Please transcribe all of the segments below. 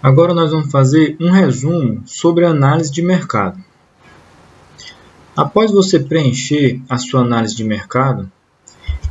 Agora nós vamos fazer um resumo sobre a análise de mercado. Após você preencher a sua análise de mercado,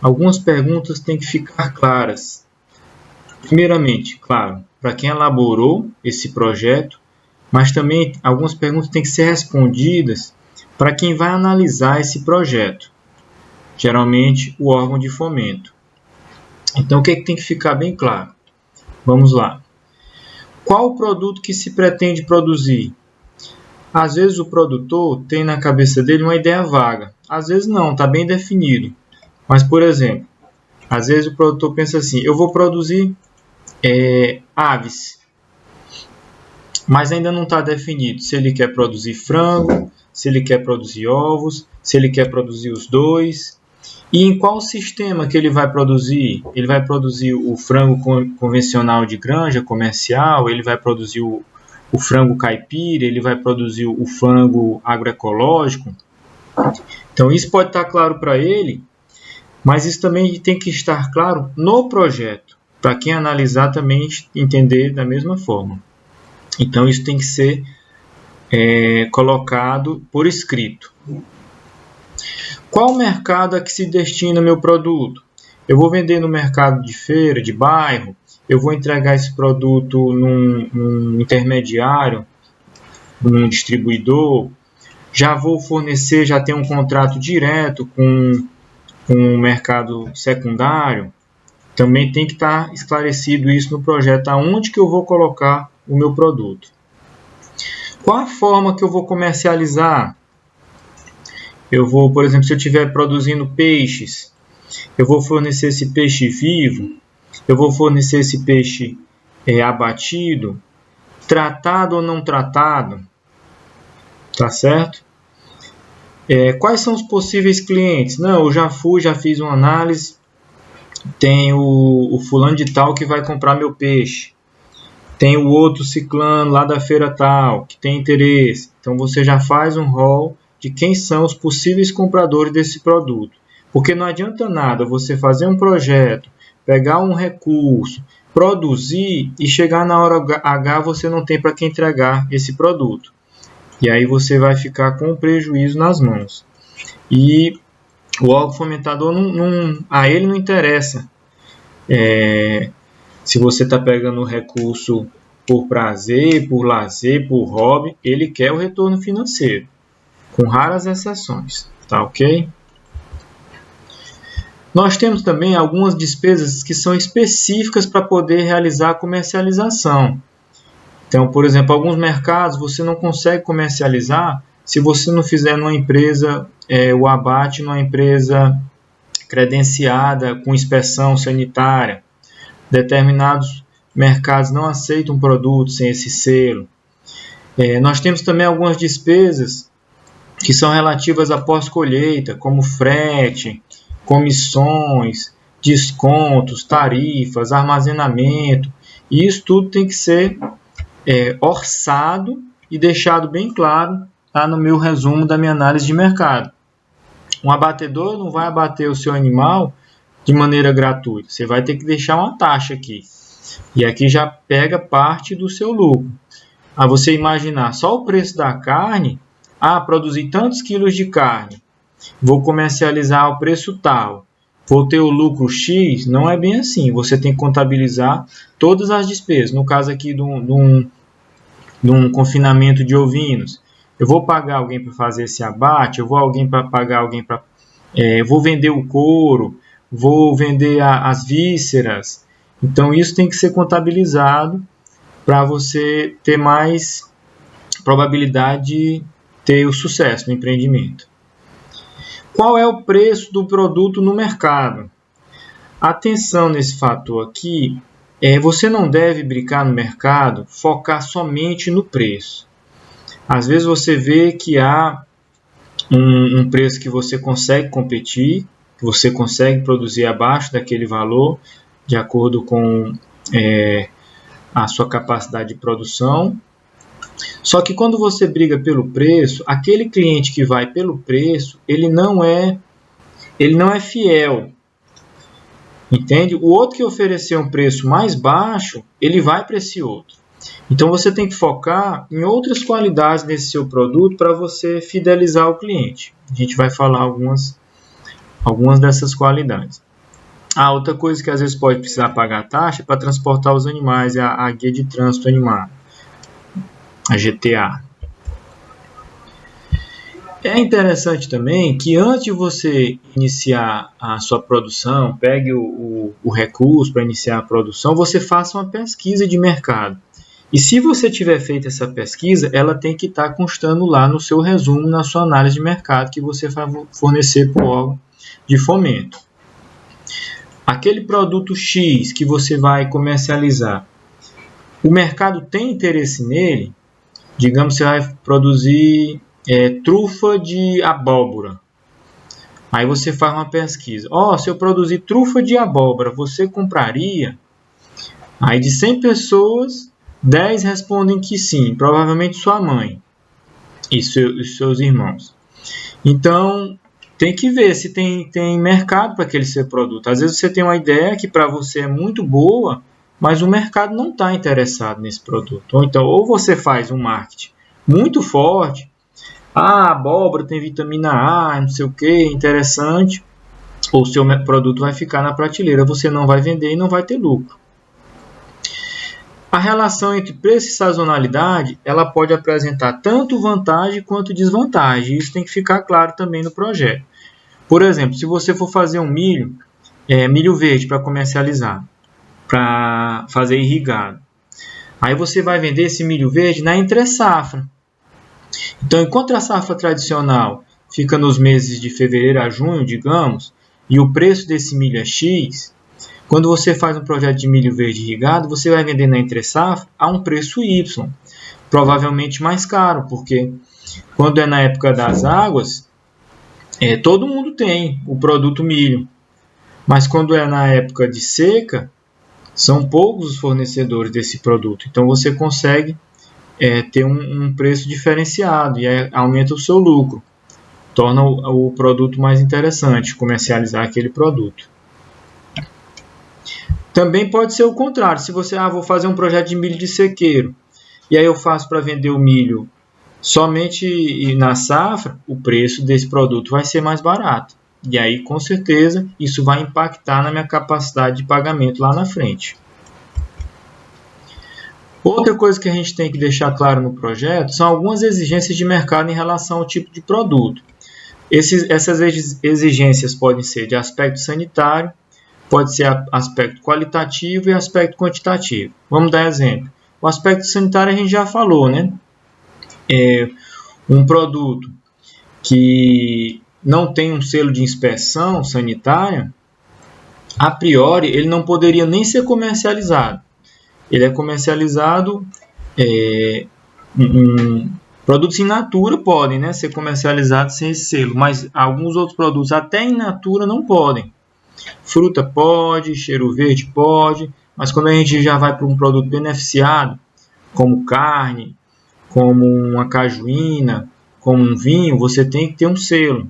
algumas perguntas têm que ficar claras. Primeiramente, claro, para quem elaborou esse projeto, mas também algumas perguntas têm que ser respondidas para quem vai analisar esse projeto, geralmente o órgão de fomento. Então, o que tem que ficar bem claro? Vamos lá. Qual o produto que se pretende produzir? Às vezes o produtor tem na cabeça dele uma ideia vaga, às vezes não, está bem definido. Mas, por exemplo, às vezes o produtor pensa assim, eu vou produzir aves, mas ainda não está definido se ele quer produzir frango, se ele quer produzir ovos, se ele quer produzir os dois. E em qual sistema que ele vai produzir? Ele vai produzir o frango convencional de granja, comercial, ele vai produzir o frango caipira, ele vai produzir o frango agroecológico. Então isso pode estar claro para ele, mas isso também tem que estar claro no projeto, para quem analisar também entender da mesma forma. Então isso tem que ser colocado por escrito. Qual o mercado a que se destina meu produto? Eu vou vender no mercado de feira, de bairro, eu vou entregar esse produto num intermediário, num distribuidor, já vou fornecer, já tenho um contrato direto com o mercado secundário. Também tem que estar esclarecido isso no projeto, aonde que eu vou colocar o meu produto. Qual a forma que eu vou comercializar? Eu vou, por exemplo, se eu estiver produzindo peixes, eu vou fornecer esse peixe vivo, eu vou fornecer esse peixe abatido, tratado ou não tratado, tá certo? Quais são os possíveis clientes? Não, eu já fiz uma análise, tem o fulano de tal que vai comprar meu peixe, tem o outro ciclano lá da feira tal, que tem interesse. Então você já faz um rol de quem são os possíveis compradores desse produto. Porque não adianta nada você fazer um projeto, pegar um recurso, produzir e chegar na hora H você não tem para quem entregar esse produto. E aí você vai ficar com um prejuízo nas mãos. E o órgão fomentador, a ele não interessa se você está pegando o recurso por prazer, por lazer, por hobby, ele quer o retorno financeiro, com raras exceções, tá ok? Nós temos também algumas despesas que são específicas para poder realizar a comercialização. Então, por exemplo, alguns mercados você não consegue comercializar se você não fizer numa empresa, o abate numa empresa credenciada com inspeção sanitária. Determinados mercados não aceitam produtos sem esse selo. Nós temos também algumas despesas que são relativas à pós-colheita, como frete, comissões, descontos, tarifas, armazenamento. E isso tudo tem que ser orçado e deixado bem claro tá, no meu resumo da minha análise de mercado. Um abatedor não vai abater o seu animal de maneira gratuita. Você vai ter que deixar uma taxa aqui. E aqui já pega parte do seu lucro. A você imaginar só o preço da carne, produzir tantos quilos de carne, vou comercializar ao preço tal, vou ter o lucro X, não é bem assim. Você tem que contabilizar todas as despesas. No caso aqui de um confinamento de ovinos, eu vou pagar alguém para fazer esse abate, eu vou pagar alguém para... vou vender o couro, vou vender as vísceras. Então isso tem que ser contabilizado para você ter mais probabilidade de ter o sucesso no empreendimento. Qual é o preço do produto no mercado? Atenção nesse fator aqui, você não deve brincar no mercado, focar somente no preço. Às vezes você vê que há um preço que você consegue competir, que você consegue produzir abaixo daquele valor, de acordo com a sua capacidade de produção. Só que quando você briga pelo preço, aquele cliente que vai pelo preço, ele não é fiel. Entende? O outro que oferecer um preço mais baixo, ele vai para esse outro. Então você tem que focar em outras qualidades desse seu produto para você fidelizar o cliente. A gente vai falar algumas dessas qualidades. Outra coisa que às vezes pode precisar pagar taxa é para transportar os animais, é a guia de trânsito animal, a GTA. É interessante também que antes de você iniciar a sua produção, pegue o recurso para iniciar a produção, você faça uma pesquisa de mercado. E se você tiver feito essa pesquisa, ela tem que estar constando lá no seu resumo, na sua análise de mercado que você vai fornecer para o órgão de fomento. Aquele produto X que você vai comercializar, o mercado tem interesse nele? Digamos que você vai produzir trufa de abóbora. Aí você faz uma pesquisa. Se eu produzir trufa de abóbora, você compraria? Aí de 100 pessoas, 10 respondem que sim, provavelmente sua mãe e seus irmãos. Então, tem que ver se tem mercado para aquele seu produto. Às vezes você tem uma ideia que para você é muito boa, mas o mercado não está interessado nesse produto. Ou você faz um marketing muito forte, a abóbora tem vitamina A, não sei o que, interessante, ou o seu produto vai ficar na prateleira, você não vai vender e não vai ter lucro. A relação entre preço e sazonalidade, ela pode apresentar tanto vantagem quanto desvantagem. Isso tem que ficar claro também no projeto. Por exemplo, se você for fazer um milho verde para comercializar, para fazer irrigado, aí você vai vender esse milho verde na entre-safra. Então, enquanto a safra tradicional fica nos meses de fevereiro a junho, digamos, e o preço desse milho é X, quando você faz um projeto de milho verde irrigado, você vai vender na entre-safra a um preço Y, provavelmente mais caro, porque quando é na época das águas, todo mundo tem o produto milho, mas quando é na época de seca, são poucos os fornecedores desse produto, então você consegue ter um preço diferenciado e aumenta o seu lucro, torna o produto mais interessante, comercializar aquele produto. Também pode ser o contrário, se você vou fazer um projeto de milho de sequeiro, e aí eu faço para vender o milho somente na safra, o preço desse produto vai ser mais barato. E aí, com certeza, isso vai impactar na minha capacidade de pagamento lá na frente. Outra coisa que a gente tem que deixar claro no projeto são algumas exigências de mercado em relação ao tipo de produto. Essas exigências podem ser de aspecto sanitário, pode ser aspecto qualitativo e aspecto quantitativo. Vamos dar exemplo. O aspecto sanitário a gente já falou, né? Um produto que não tem um selo de inspeção sanitária, a priori ele não poderia nem ser comercializado. Ele é comercializado, produtos in natura podem ser comercializados sem esse selo, mas alguns outros produtos até in natura não podem. Fruta pode, cheiro verde pode, mas quando a gente já vai para um produto beneficiado, como carne, como uma cajuína, como um vinho, você tem que ter um selo.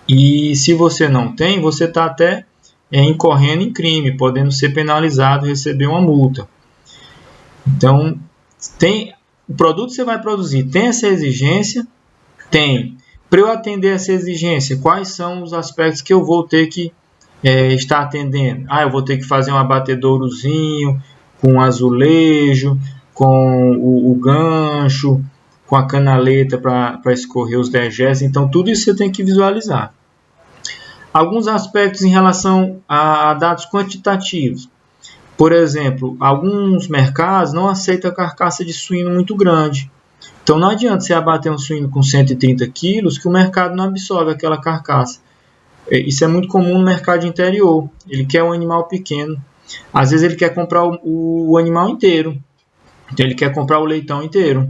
E se você não tem, você está até incorrendo em crime, podendo ser penalizado, receber uma multa. Então, o produto que você vai produzir tem essa exigência? Tem. Para eu atender essa exigência, quais são os aspectos que eu vou ter que estar atendendo? Eu vou ter que fazer um abatedourozinho com azulejo, com o gancho, com a canaleta para escorrer os dejetos. Então, tudo isso você tem que visualizar. Alguns aspectos em relação a dados quantitativos. Por exemplo, alguns mercados não aceitam carcaça de suíno muito grande. Então, não adianta você abater um suíno com 130 quilos que o mercado não absorve aquela carcaça. Isso é muito comum no mercado interior. Ele quer um animal pequeno. Às vezes ele quer comprar o animal inteiro. Então, ele quer comprar o leitão inteiro.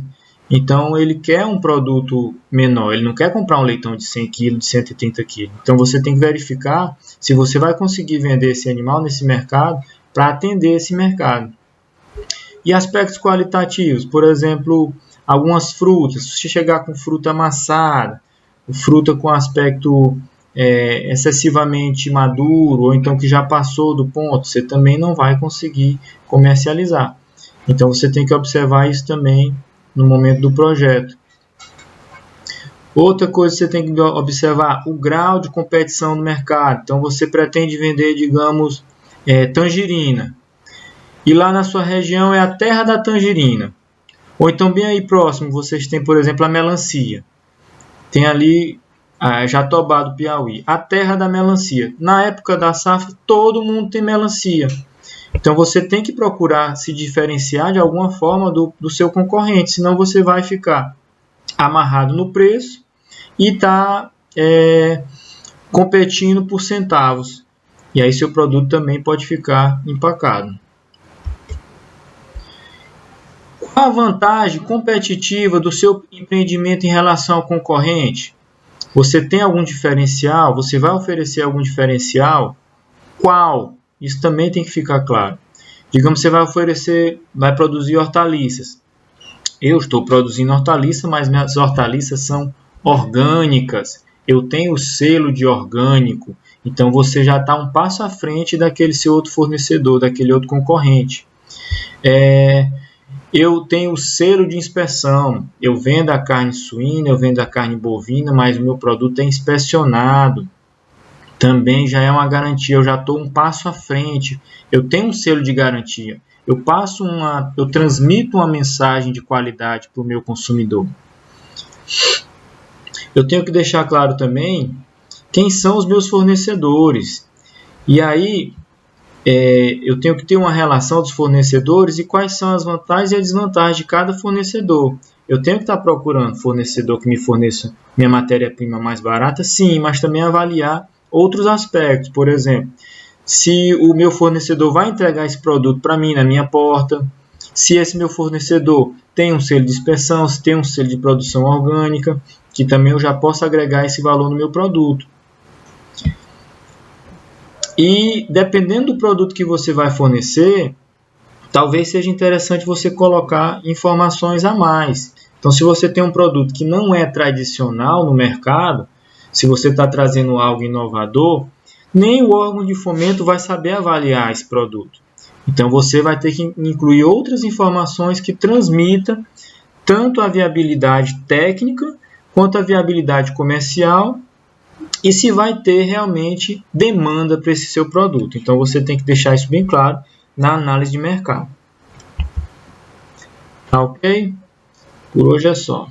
Então, ele quer um produto menor. Ele não quer comprar um leitão de 100 kg, de 130 kg. Então, você tem que verificar se você vai conseguir vender esse animal nesse mercado para atender esse mercado. E aspectos qualitativos. Por exemplo, algumas frutas. Se você chegar com fruta amassada, fruta com aspecto excessivamente maduro, ou então que já passou do ponto, você também não vai conseguir comercializar. Então você tem que observar isso também no momento do projeto. Outra coisa que você tem que observar, o grau de competição no mercado. Então você pretende vender, digamos, tangerina. E lá na sua região é a terra da tangerina. Ou então bem aí próximo vocês têm, por exemplo, a melancia. Tem ali Jatobá do Piauí, a terra da melancia. Na época da safra, todo mundo tem melancia. Então você tem que procurar se diferenciar de alguma forma do seu concorrente, senão você vai ficar amarrado no preço e está competindo por centavos. E aí seu produto também pode ficar empacado. Qual a vantagem competitiva do seu empreendimento em relação ao concorrente? Você tem algum diferencial? Você vai oferecer algum diferencial? Qual? Isso também tem que ficar claro. Digamos que você vai produzir hortaliças. Eu estou produzindo hortaliças, mas minhas hortaliças são orgânicas. Eu tenho o selo de orgânico. Então você já está um passo à frente daquele seu outro fornecedor, daquele outro concorrente. Eu tenho o selo de inspeção. Eu vendo a carne suína, eu vendo a carne bovina, mas o meu produto é inspecionado. Também já é uma garantia, eu já estou um passo à frente. Eu tenho um selo de garantia. Eu transmito uma mensagem de qualidade para o meu consumidor. Eu tenho que deixar claro também quem são os meus fornecedores. E aí, eu tenho que ter uma relação dos fornecedores e quais são as vantagens e as desvantagens de cada fornecedor. Eu tenho que estar procurando fornecedor que me forneça minha matéria-prima mais barata, sim, mas também avaliar outros aspectos. Por exemplo, se o meu fornecedor vai entregar esse produto para mim na minha porta, se esse meu fornecedor tem um selo de inspeção, se tem um selo de produção orgânica, que também eu já posso agregar esse valor no meu produto. E dependendo do produto que você vai fornecer, talvez seja interessante você colocar informações a mais. Então, se você tem um produto que não é tradicional no mercado, se você está trazendo algo inovador, nem o órgão de fomento vai saber avaliar esse produto. Então, você vai ter que incluir outras informações que transmitam tanto a viabilidade técnica quanto a viabilidade comercial e se vai ter realmente demanda para esse seu produto. Então, você tem que deixar isso bem claro na análise de mercado. Tá ok? Por hoje é só.